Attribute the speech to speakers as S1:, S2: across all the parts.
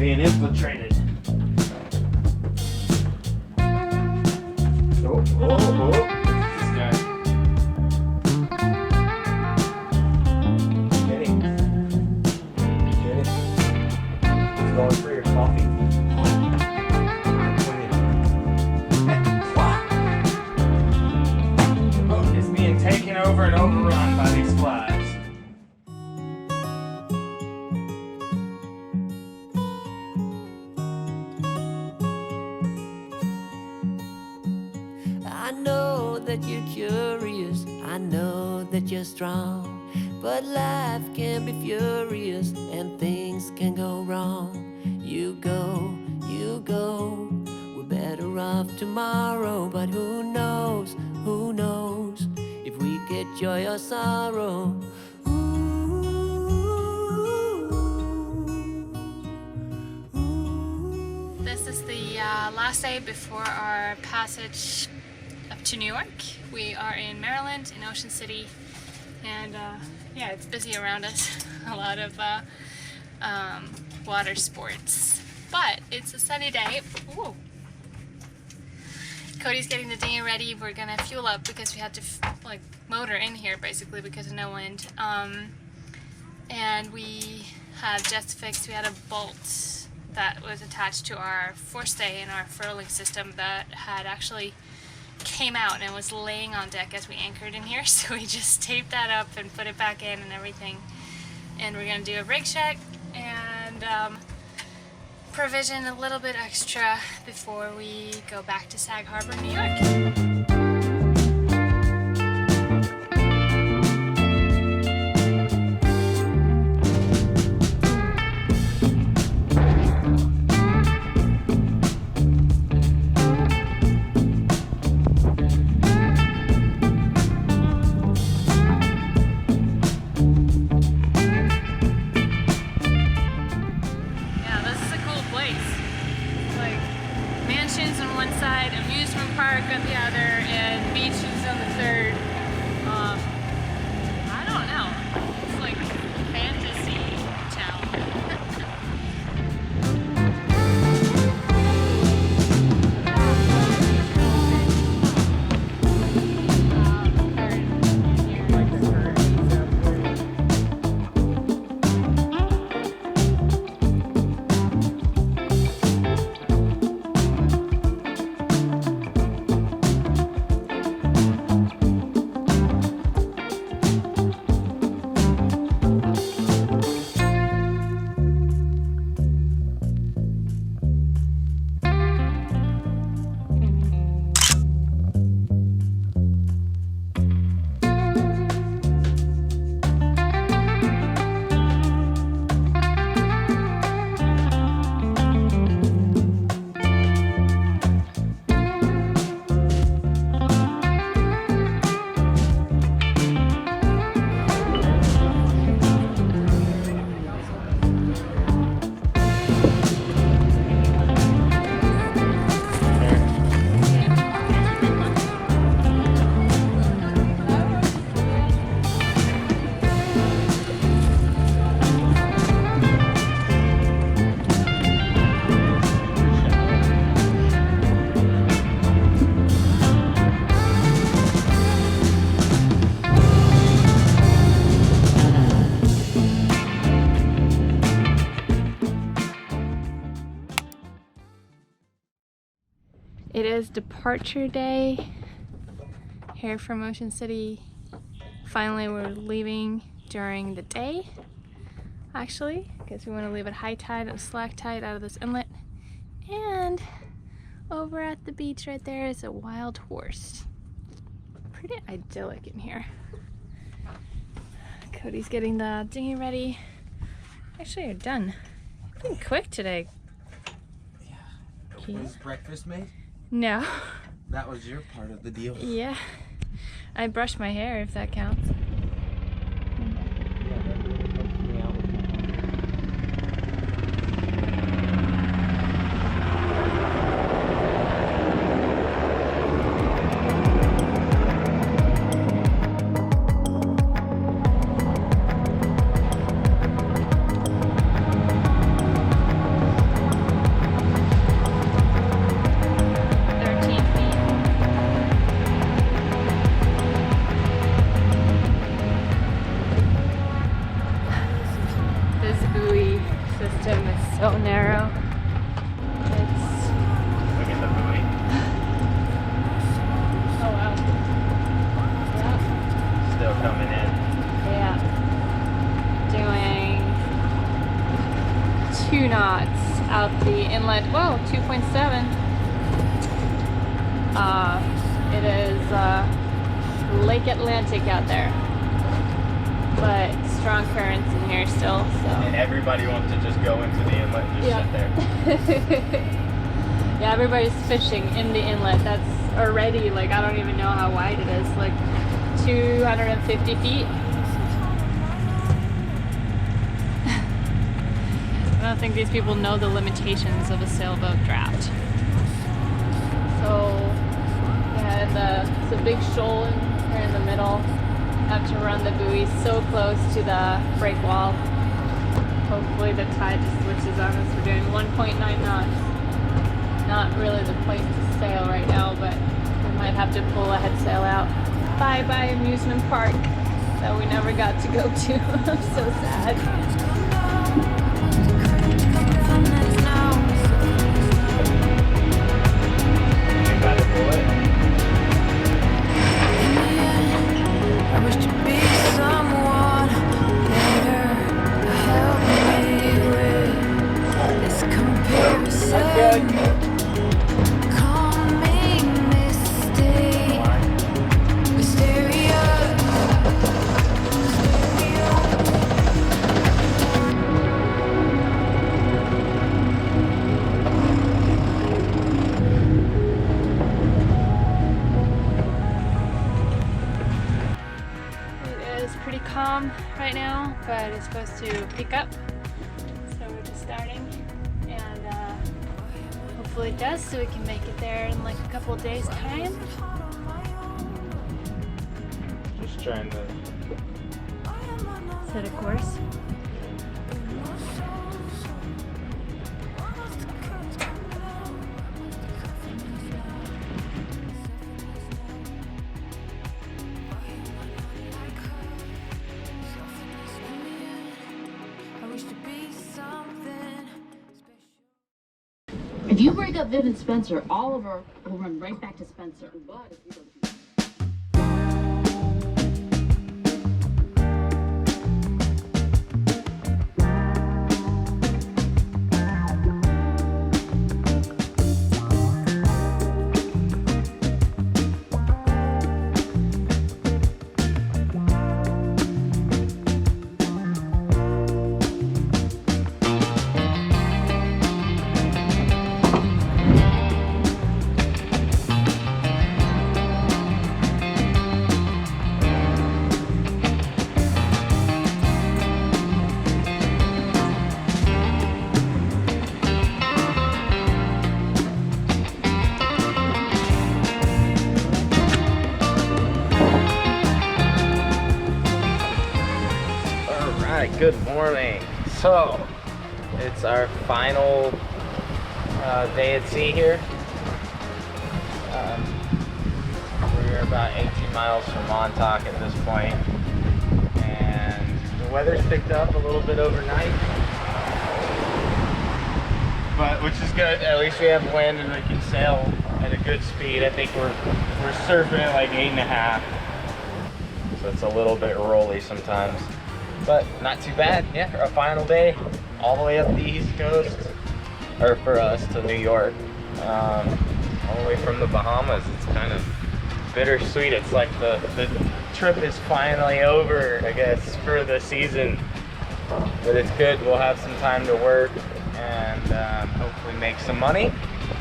S1: being infiltrated. Oh. This guy. Get him. He's going for your coffee. Oh, it's being taken over and overrun by these flies.
S2: I know that you're curious, I know that you're strong, but life can be furious and things can go wrong. You go, we're better off tomorrow, but who knows if we get joy or sorrow.
S3: This is the last day before our passage up to New York. We are in Maryland, in Ocean City, and yeah, it's busy around us. A lot of water sports, but it's a sunny day. Ooh. Cody's getting the dinghy ready. We're gonna fuel up because we had to like motor in here basically because of no wind. And we had jets fixed. We had a bolt that was attached to our forestay in our furling system that had actually came out and was laying on deck as we anchored in here. So we just taped that up and put it back in and everything. And we're gonna do a rig check and provision a little bit extra before we go back to Sag Harbor, New York. On one side, amusement park on the other, and beaches on the third. I don't know. It's like fantasy town. It is departure day here from Ocean City. Finally, we're leaving during the day, actually, because we want to leave at high tide and slack tide out of this inlet. And over at the beach right there is a wild horse. Pretty idyllic in here. Cody's getting the dinghy ready. Actually, you're done. You've been quick today.
S1: Yeah. Was breakfast made?
S3: No.
S1: That was your part of the deal.
S3: Yeah. I brushed my hair, if that counts.
S1: Yeah, that really helped me out with my
S4: coming in.
S3: Yeah. Doing 2 knots out the inlet. Whoa, 2.7. It is Lake Atlantic out there, but strong currents in here still. So.
S4: And everybody wants to just go into the inlet and just sit there.
S3: Yeah, everybody's fishing in the inlet. That's already, like, I don't even know how wide it is, like 250 feet. I don't think these people know the limitations of a sailboat draft. So, yeah, it's a big shoal here in the middle. Have to run the buoy so close to the break wall. Hopefully the tide just switches on us. We're doing 1.9 knots. Not really the place to sail right now, but we might have to pull a head sail out. Bye-bye amusement park that we never got to go to. I'm so sad.
S2: I wish to be someone better to help me with this comparison. Calming mistake, hysteria.
S3: Pretty calm right now, but it's supposed to pick up, so we're just starting, and hopefully it does, so we can make it there in like a couple of days time.
S4: Just trying to
S3: Set a course.
S5: If you break up Viv and Spencer, Oliver will run right back to Spencer. But if you don't
S4: Good morning. So it's our final day at sea here. We're about 18 miles from Montauk at this point, and the weather's picked up a little bit overnight, but which is good. At least we have wind and we can sail at a good speed. I think we're surfing at like 8.5, so it's a little bit rolly sometimes. But not too bad. Yeah, our final day, all the way up the East Coast, or for us to New York, all the way from the Bahamas. It's kind of bittersweet. It's like the trip is finally over, I guess, for the season. But it's good. We'll have some time to work and hopefully make some money.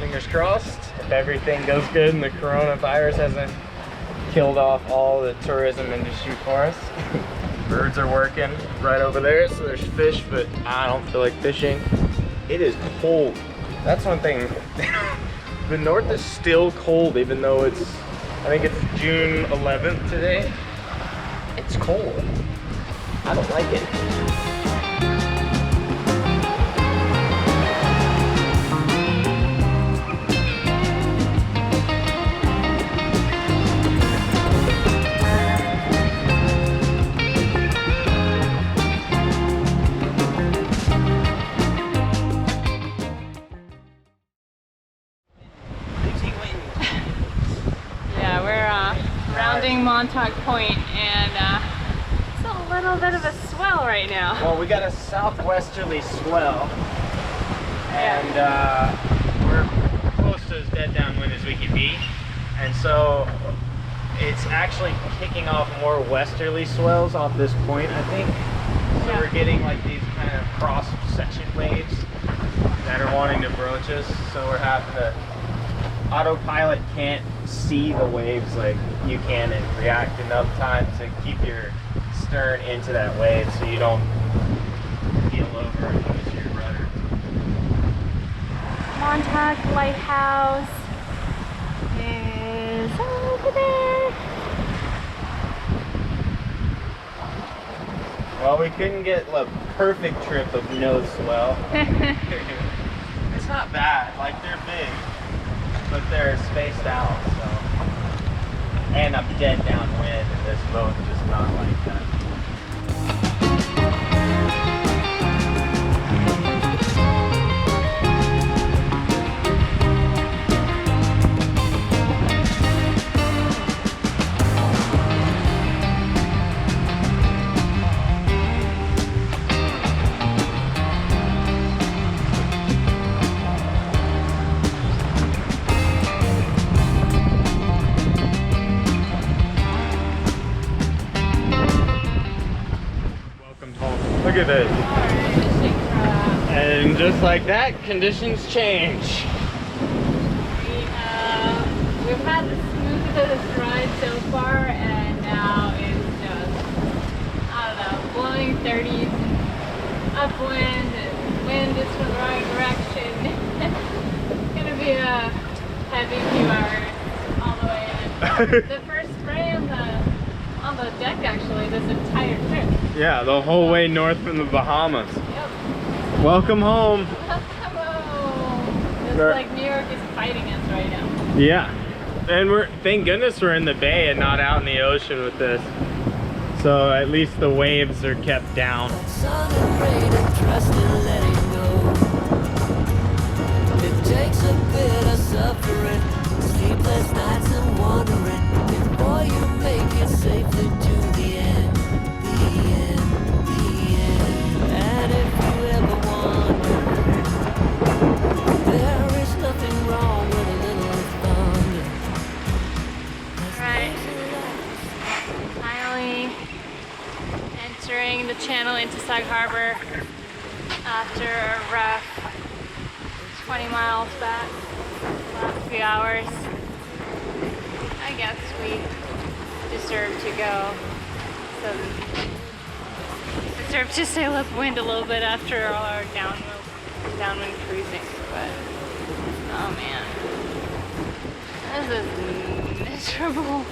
S4: Fingers crossed. If everything goes good and the coronavirus hasn't killed off all the tourism industry for us. Birds are working right over there, so there's fish, but I don't feel like fishing. It is cold. That's one thing. The north is still cold, even though I think it's June 11th today. It's cold. I don't like it.
S3: Montauk Point, and little bit of a swell right now.
S4: Well, we got a southwesterly swell, and we're close to as dead downwind as we can be, and so it's actually kicking off more westerly swells off this point, I think. So we're getting like these kind of cross-section waves that are wanting to broach us, so we're having to, autopilot can't see the waves like you can and react enough time to keep your stern into that wave so you don't keel over and lose your rudder.
S3: Montauk Lighthouse is over there.
S4: Well, we couldn't get a perfect trip of no swell. It's not bad, like they're big, but they're spaced out, so. And I'm dead downwind, and this boat is just not like that. Look at this. And just like that, conditions change.
S3: We've had the smoothest ride so far, and now it's just, I don't know, blowing 30s, upwind, and wind is from the right direction. It's gonna be a heavy few hours all the way in. The first spray on the deck, actually, this entire trip.
S4: Yeah, the whole way north from the Bahamas.
S3: Yep.
S4: Welcome home.
S3: Hello. It's like New York is fighting us right now.
S4: Yeah. And thank goodness we're in the bay and not out in the ocean with this. So at least the waves are kept down.
S2: Sun and rain and trust in letting go. It takes a bit of suffering, sleepless nights and wandering, before you make it safely to the end, the end, the end. And if you ever wonder, there is nothing wrong with a little thunder.
S3: Right. Finally entering the channel into Sag Harbor after a rough 20 miles back, last few hours. I guess we deserve to go. So deserve to sail upwind a little bit after all our downwind cruising. But oh man, this is miserable.